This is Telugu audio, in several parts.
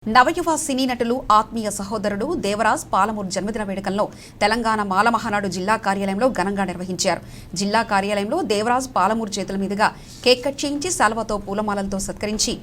నవయువ సినీ నటులు ఆత్మీయ సహోదరుడు దేవరాజ్ పాలమూరు జన్మదిన వేడుకలను తెలంగాణ మాల మహానాడు జిల్లా కార్యాలయంలో ఘనంగా నిర్వహించారు. జిల్లా కార్యాలయంలో దేవరాజ్ పాలమూరు చేతుల మీదుగా కేక్ కట్ చేయించి శాల్వాతో పూలమాలలతో సత్కరించి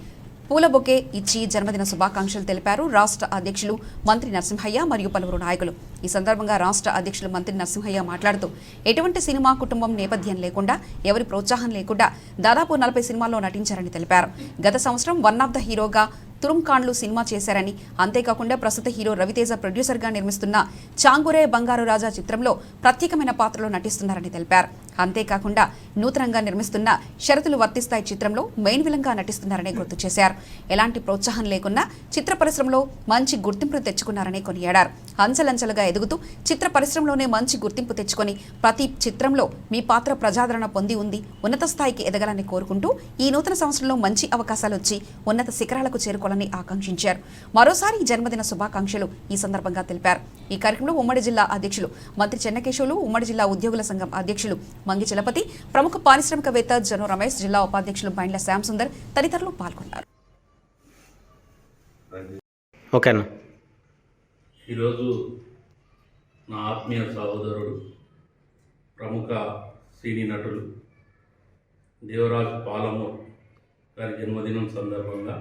పూల బొకే ఇచ్చి జన్మదిన శుభాకాంక్షలు తెలిపారు రాష్ట్ర అధ్యక్షులు మంత్రి నరసింహయ్య మరియు పలువురు నాయకులు. ఈ సందర్భంగా రాష్ట్ర అధ్యక్షులు మంత్రి నరసింహయ్య మాట్లాడుతూ ఎటువంటి సినిమా కుటుంబం నేపథ్యం లేకుండా ఎవరి ప్రోత్సాహం లేకుండా దాదాపు 40 సినిమాల్లో నటించారని తెలిపారు. గత సంవత్సరం వన్ ఆఫ్ ద హీరోగా తురుంకాండ్లు సినిమా చేశారని, అంతేకాకుండా ప్రస్తుత హీరో రవితేజ ప్రొడ్యూసర్గా నిర్మిస్తున్న చాంగురే బంగారు రాజా చిత్రంలో ప్రత్యేకమైన పాత్రలో నటిస్తున్నారని తెలిపారు. అంతేకాకుండా నూతనంగా నిర్మిస్తున్న షరతులు వర్తిస్తాయి చిత్రంలో మెయిన్ విలన్గా నటిస్తున్నారని గుర్తు చేశారు. ఎలాంటి ప్రోత్సాహం లేకున్నా చిత్ర పరిశ్రమలో మంచి గుర్తింపు తెచ్చుకున్నారని కొనియాడారు. అంచెలంచెలుగా ఎదుగుతూ చిత్ర పరిశ్రమలోనే మంచి గుర్తింపు తెచ్చుకొని ప్రతి చిత్రంలో మీ పాత్ర ప్రజాదరణ పొంది ఉంది ఉన్నత స్థాయికి ఎదగాలని కోరుకుంటూ ఈ నూతన సంవత్సరంలో మంచి అవకాశాలు వచ్చి ఉన్నత శిఖరాలకు చేరుకోవాలని ఆకాంక్షించారు. మరోసారి జన్మదిన శుభాకాంక్షలు ఈ సందర్భంగా తెలిపారు. ఈ కార్యక్రమంలో ఉమ్మడి జిల్లా అధ్యక్షులు మంత్రి చెన్నకేశవులు, ఉమ్మడి జిల్లా ఉద్యోగుల సంఘం అధ్యక్షులు మంగి చలపతి, ప్రముఖ పారిశ్రామికవేత్త జను రమేష్, జిల్లా ఉపాధ్యక్షులు బైండ్ల శ్యామ్ సుందర్ తదితరులు పాల్గొన్నారు. ఈరోజు నా ఆత్మీయ సహోదరుడు ప్రముఖ సినీ నటులు దేవరాజ్ పాలమూరు గారి జన్మదినం సందర్భంగా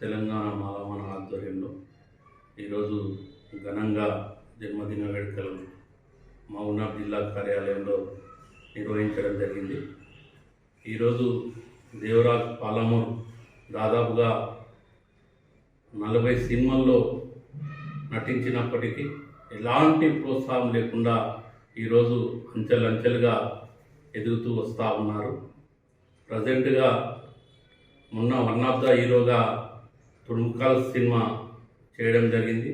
తెలంగాణ మాలమాన ఆధ్వర్యంలో ఈరోజు ఘనంగా జన్మదిన వేడుకలు మహబూబ్నగర్ జిల్లా కార్యాలయంలో నిర్వహించడం జరిగింది. ఈరోజు దేవరాజ్ పాలమూరు దాదాపుగా 40 సినిమాల్లో నటించినప్పటికీ ఎలాంటి ప్రోత్సాహం లేకుండా ఈరోజు అంచెలంచెలుగా ఎదుగుతూ వస్తూ ఉన్నారు. ప్రజెంట్గా మొన్న వన్ ఆఫ్ ద హీరోగా తురుంకాల్ సినిమా చేయడం జరిగింది.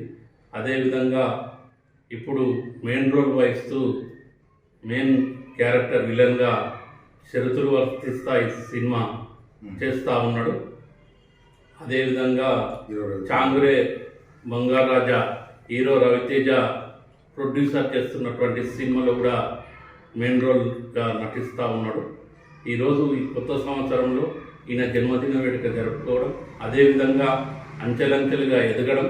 అదేవిధంగా ఇప్పుడు మెయిన్ రోల్ వహిస్తూ మెయిన్ క్యారెక్టర్ విలన్గా షరతులు వర్తిస్తాయి సినిమా చేస్తూ ఉన్నాడు. అదేవిధంగా చాంగురే బంగారు రాజా హీరో రవితేజ ప్రొడ్యూసర్ చేస్తున్నటువంటి సినిమాలో కూడా మెయిన్ రోల్గా నటిస్తూ ఉన్నాడు. ఈరోజు ఈ కొత్త సంవత్సరంలో ఈయన జన్మదిన వేడుక జరుపుకోవడం, అదేవిధంగా అంచెలంచెలుగా ఎదగడం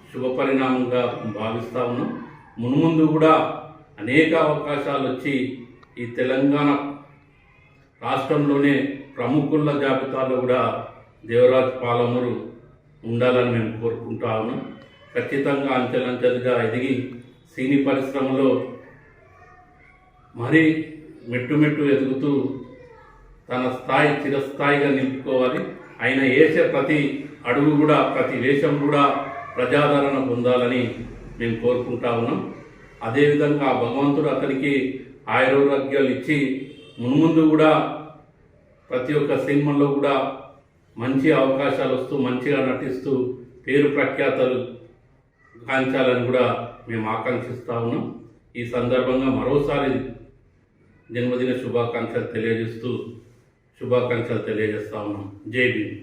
శుభపరిణామంగా భావిస్తూ ఉన్నాం. మున్ముందు కూడా అనేక అవకాశాలు వచ్చి ఈ తెలంగాణ రాష్ట్రంలోనే ప్రముఖుల జాబితాలో కూడా దేవరాజ్ పాలమూరు ఉండాలని మేము కోరుకుంటా ఉన్నాం. ఖచ్చితంగా అంచెలంచెలుగా ఎదిగి సినీ పరిశ్రమలో మరీ మెట్టు ఎదుగుతూ తన స్థాయి చిరస్థాయిగా నిలుపుకోవాలి. ఆయన వేసే ప్రతి అడుగు కూడా, ప్రతి వేషం కూడా ప్రజాదరణ పొందాలని మేము కోరుకుంటా ఉన్నాం. అదేవిధంగా భగవంతుడు అతనికి ఆయురారోగ్యాలు ఇచ్చి మున్ముందు కూడా ప్రతి ఒక్క సినిమాలో కూడా మంచి అవకాశాలు వస్తూ మంచిగా నటిస్తూ పేరు ప్రఖ్యాతలు కాంచాలని కూడా మేము ఆకాంక్షిస్తూ ఉన్నాం. ఈ సందర్భంగా మరోసారి జన్మదిన శుభాకాంక్షలు తెలియజేస్తూ ఉన్నాం. జై భీమ్.